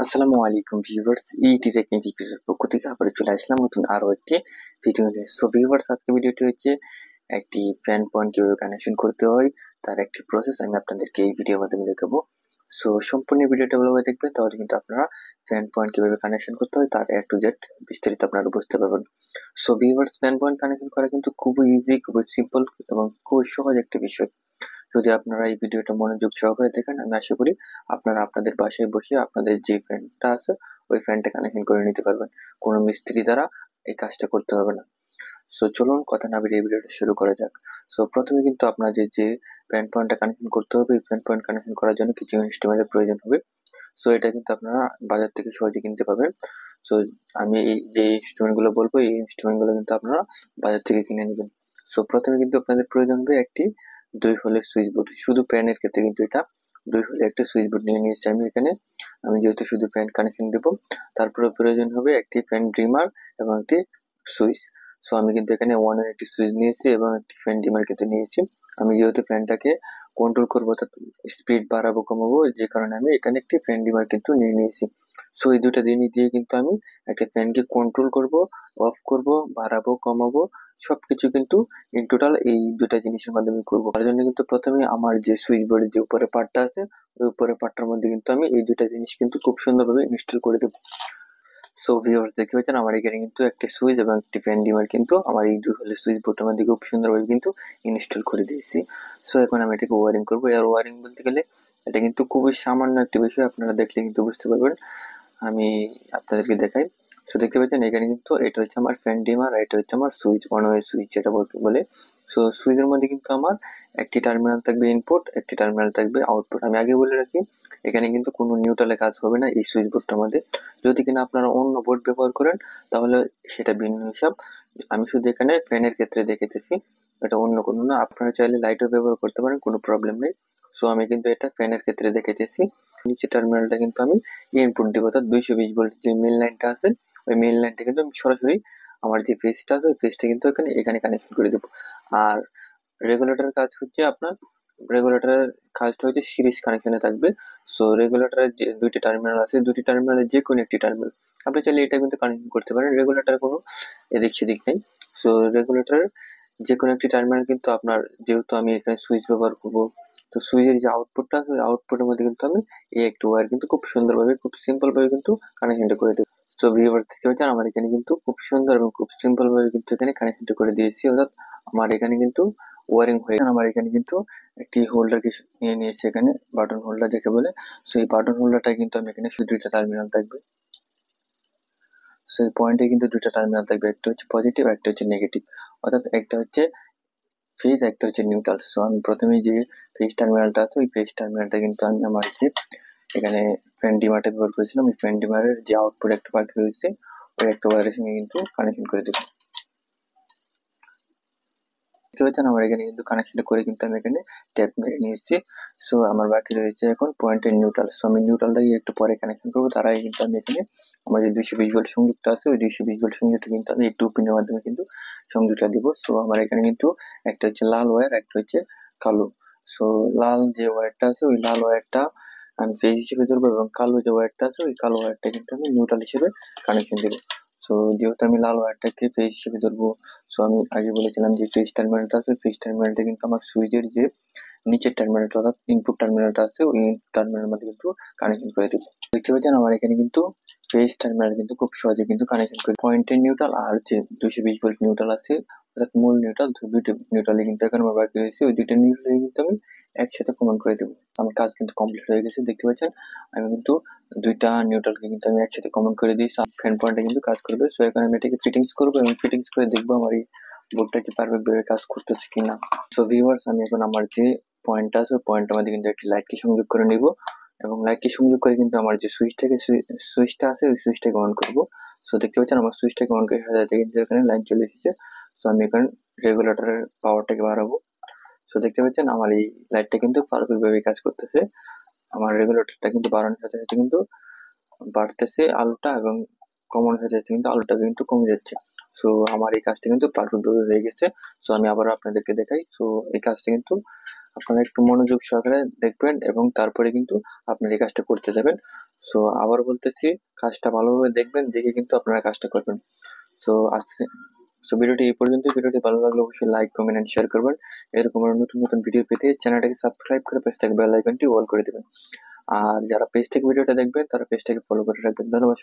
আসসালামু আলাইকুম ভিউয়ার্স, ইটি টেকনিক রিভিউর পক্ষ থেকে আবার চলে আসলাম নতুন আরো একটি ভিডিও নিয়ে। সো ভিউয়ার্স, আজকে ভিডিওটি হচ্ছে একটি ফ্যান পয়েন্ট কিভাবে কানেকশন করতে হয় তার একটি প্রসেস আমি আপনাদেরকে এই ভিডিওর মাধ্যমে দেখাবো। সো সম্পূর্ণ ভিডিওটা ভালোভাবে দেখবেন, তাহলে কিন্তু আপনারা ফ্যান পয়েন্ট কিভাবে কানেকশন করতে হয় তার A to Z বিস্তারিত আপনারা বুঝতে পারবেন। So viewers, fan point connection করা কিন্তু খুবই ইজি, খুবই সিম্পল এবং খুবই সহজ একটি বিষয়। যদি আপনারা এই ভিডিওটা মনোযোগ সহকারে দেখেন, আমি আশা করি আপনারা আপনাদের বাসায় বসে আপনাদের যে ফ্যানটা আছে ওই ফ্যানটা কানেকশন করে নিতে পারবেন। কোনো মিস্ত্রি দ্বারা এই কাজটা করতে হবে না। সো চলুন কথা না বেরিয়ে ভিডিওটা শুরু করা যাক। সো প্রথমে কিন্তু আপনাদের যে ফ্যান পয়েন্টটা কানেকশন করতে হবে, এই ফ্যান পয়েন্ট কানেকশন করার জন্য কিছু ইনস্ট্রুমেন্টের প্রয়োজন হবে। সো এটা কিন্তু আপনারা বাজার থেকে সহজে কিনতে পারবেন। সো আমি এই যে ইনস্ট্রুমেন্ট গুলো বলবো, এই ইনস্ট্রুমেন্ট গুলো কিন্তু আপনারা বাজার থেকে কিনে নেবেন। সো প্রথমে কিন্তু আপনাদের প্রয়োজন হবে একটি 2 হোলের সুইচ বোর্ড। শুধু ফ্যানের ক্ষেত্রে কিন্তু এটা 2 হোলের একটা সুইচ বোর্ড নিয়ে নিয়েছি আমি এখানে। আমি যেহেতু শুধু ফ্যান কানেকশন দেবো, তারপরে প্রয়োজন হবে একটি ফ্যান ড্রিমার এবং একটি সুইচ। সো আমি কিন্তু এখানে 1 এর একটি সুইচ নিয়েছি এবং একটি ফ্যান ড্রিমার কিন্তু নিয়েছি। আমি যেহেতু ফ্যানটাকে কন্ট্রোল করবো, স্পিড বাড়াবো কমাবো, যে কারণে আমি এখানে একটি ফ্যান ডিমার কিন্তু নিয়ে নিয়েছি। সো এই দুটা জিনিস দিয়ে কিন্তু আমি একটা ফ্যানকে কন্ট্রোল করব, অফ করব, বাড়াবো কমাবো, সবকিছু কিন্তু ইন টোটাল এই দুটা জিনিসের মাধ্যমে করবো। তার জন্য কিন্তু প্রথমে আমার যে সুইচ বোর্ডের যে উপরে পার্টটা আছে, ওই উপরে পার্টটার মধ্যে কিন্তু আমি এই দুটা জিনিস কিন্তু খুব সুন্দরভাবে ইনস্টল করে দেবো। সো ভিউয়ার্স, দেখতে পাচ্ছেন আমার এখানে কিন্তু একটি সুইচ এবং একটি ফ্যান ডিমার কিন্তু আমার এই 2 হোলের সুইচ বোর্ডের মধ্যে খুব সুন্দরভাবে কিন্তু ইনস্টল করে দিয়েছি। সো এখন আমি এটাকে ওয়ারিং করবো। আর ওয়ারিং বলতে গেলে এটা কিন্তু খুবই সামান্য একটি বিষয়, আপনারা দেখলে কিন্তু বুঝতে পারবেন। আমি আপনাদেরকে দেখাই। সো দেখতে পাচ্ছেন এখানে কিন্তু এটা হচ্ছে আমার ফ্যান ডিমার আর এটা হচ্ছে আমার সুইচ, অন ওয়ে সুইচ যেটা বলতে বলে। সো সুইচের মধ্যে কিন্তু আমার একটি টার্মিনাল থাকবে ইনপুট, একটি টার্মিনাল থাকবে আউটপুট। আমি আগে বলে রাখি, এখানে কিন্তু কোনো নিউট্রালে কাজ হবে না এই সুইচ বোর্ডটার মধ্যে। যদি কিনা আপনারা অন্য বোর্ড ব্যবহার করেন তাহলে সেটা ভিন্ন হিসাব। আমি শুধু এখানে ফ্যানের ক্ষেত্রে দেখেতেছি, এটা অন্য কোনো না। আপনারা চাইলে লাইটও ব্যবহার করতে পারেন, কোনো প্রবলেম নেই। সো আমি কিন্তু এটা ফ্যানের ক্ষেত্রে দেখেতেছি। নিচে টার্মিনালটা কিন্তু আমি ইনপুট দিব, অর্থাৎ 220 ভোল্ট যে মেইন লাইনটা আছে, ওই মেইন লাইনটা কিন্তু আমি সরাসরি আমার যে ফেজটা আছে ওই ফেজটা কিন্তু এখানে এখানে কানেকশন করে দেবো। আর রেগুলেটরের কাজ হচ্ছে আপনার, রেগুলেটরের কাজটা হচ্ছে সিরিজ কানেকশনে থাকবে। সো রেগুলেটরের যে দুইটি টার্মিনাল আছে, দুটি টার্মিনালের যে কোনো একটি টার্মিনাল আপনি চাইলে এটা কিন্তু কানেকশন করতে পারেন। রেগুলেটরের কোনো এদিক সেদিক নেই। সো রেগুলেটরের যে কোনো একটি টার্মিনাল কিন্তু আপনার, যেহেতু আমি এখানে সুইচ ব্যবহার করবো, তো সুইচের যে আউটপুটটা আছে ওই আউটপুটের মধ্যে কিন্তু আমি এই একটু ওয়্যার কিন্তু খুব সুন্দরভাবে, খুব সিম্পল ভাবে কিন্তু কানেকশনটা করে দেবো। তো ভিউয়ার থেকে হচ্ছে আমার এখানে কিন্তু খুব সুন্দর এবং খুব সিম্পল ভাবে কিন্তু এখানে কানেকশনটা করে দিয়েছি, অর্থাৎ আমার এখানে কিন্তু ওয়ারিং হয়ে আমার এখানে কিন্তু একটি হোল্ডার নিয়ে নিয়েছি, এখানে বাটন হোল্ডার যাকে বলে। সো এই বাটন হোল্ডারটা কিন্তু আমি এখানে শুধু দুইটা টার্মিনাল থাকবে। সো এই পয়েন্টে কিন্তু দুইটা টার্মিনাল থাকবে, একটা হচ্ছে পজিটিভ, একটা হচ্ছে নেগেটিভ, অর্থাৎ একটা হচ্ছে ফেজ, একটা হচ্ছে নিউট্রাল। সো আমি প্রথমে যে ফেজ টার্মিনালটা আছে ওই ফেজ টার্মিনালটা কিন্তু আমি আমার যে এখানে ফ্যান ডিমারটা ব্যবহার করেছিলাম, ওই ফ্যান ডিমারের যে আউটপুট একটা বাকি রয়েছে ওই একটা ওয়্যারের সঙ্গে কিন্তু কানেকশন করে দেবো। দেখতে পাচ্ছেন আমার এখানে কিন্তু কানেকশনটা করে কিন্তু আমি এখানে ট্যাপ মেরে নিয়েছি। সো আমার বাকি রয়েছে এখন পয়েন্টের নিউট্রাল। সো আমি নিউট্রালটাকে একটু পরে কানেকশন করবো, তার আগে কিন্তু আমি এখানে আমার যে 220 ভোল্ট সংযুক্ত আছে ওই 220 ভোল্ট সংযুক্ত কিন্তু আমি একটু পিনের মাধ্যমে কিন্তু সংযোগটা দিব। সো আমার এখানে কিন্তু একটা হচ্ছে লাল ওয়্যার, একটা হচ্ছে কালো। সো লাল যে ওয়্যারটা আছে ওই লাল ওয়্যারটা আমি ফেজ হিসেবে ধরবো এবং কালো যে ওয়্যারটা আছে ওই কালো ওয়্যারটা কিন্তু আমি নিউট্রাল হিসেবে কানেকশন দেবো। সো যেহেতু আমি লাল ওয়্যারটাকে ফেজ হিসেবে ধরবো, সো আমি আগে বলেছিলাম যে ফেজ টার্মিনালটা আছে, ফেজ টার্মিনালটা কিন্তু আমার সুইচের যে নিচের টার্মিনালটা অর্থাৎ ইনপুট টার্মিনালটা আছে ওই টার্মিনালের মধ্যে কিন্তু কানেকশন করে দেবো। দেখতে পাচ্ছেন আমার এখানে কিন্তু ফেজ টার্মিনাল কিন্তু খুব সহজে কিন্তু কানেকশন করে, পয়েন্টের নিউট্রাল আর যে 220 ভোল্ট নিউট্রাল আছে অর্থাৎ মূল নিউট্রাল, দুইটা নিউট্রালে কিন্তু এখন আমার বাকি রয়েছে, ওই দুইটা নিউট্রালে কিন্তু আমি একসাথে কমন করে দেবো। আমার কাজ কিন্তু কমপ্লিট হয়ে গেছে। দেখতে পাচ্ছেন আমি কিন্তু দুইটা নিউট্রালকে কিন্তু আমি একসাথে কমন করে দিয়েছি, ফ্যান পয়েন্টে কিন্তু কাজ করবে। সো এখন আমি এটাকে ফিটিংস করবো এবং ফিটিংস করে দেখবো আমার এই বোর্ডটা কি পারফেক্ট ভাবে কাজ করতেছে কিনা। সো ভিউয়ার্স, আমি এখন আমার যে পয়েন্টটা আছে ওই পয়েন্টের মধ্যে কিন্তু একটি লাইটকে সংযোগ করে নিব এবং লাইটকে সংযোগ করে কিন্তু আমার যে সুইচটা আছে ওই সুইচটাকে অন করবো। সো দেখতে পাচ্ছেন আমার সুইচটাকে অন করে সাথে সাথে কিন্তু এখানে লাইন চলে এসেছে। সো আমি এখন রেগুলেটরের পাওয়ারটাকে বাড়াবো। সো দেখতে পাচ্ছেন আমার এই লাইটটা কিন্তু পারফেক্ট ভাবে কাজ করতেছে। আমার রেগুলেটরটা কিন্তু বাড়ানোর সাথে সাথে কিন্তু বাড়তেছে আলোটা এবং কমানোর সাথে সাথে কিন্তু আলোটা কিন্তু কমে যাচ্ছে। সো আমার এই কাজটা কিন্তু পারফেক্ট ভাবে হয়ে গেছে। সো আমি আবারও আপনাদেরকে দেখাই। সো এই কাজটা কিন্তু আপনারা একটু মনোযোগ সহকারে দেখবেন এবং তারপরে কিন্তু আপনার এই কাজটা করতে যাবেন। সো আবার বলতেছি, কাজটা ভালোভাবে দেখবেন, দেখে কিন্তু আপনারা কাজটা করবেন। সো আজকে ভিডিওটি এই পর্যন্ত। ভিডিওটি ভালো লাগলে অবশ্যই লাইক, কমেন্ট এন্ড শেয়ার করবেন। এরকম আরো নতুন নতুন ভিডিও পেতে চ্যানেলটাকে সাবস্ক্রাইব করে পাশে থাকা বেল আইকনটি অল করে দিবেন। আর যারা পেজ থেকে ভিডিওটা দেখবেন তারা পেজটাকে ফলো করে রাখবেন। ধন্যবাদ।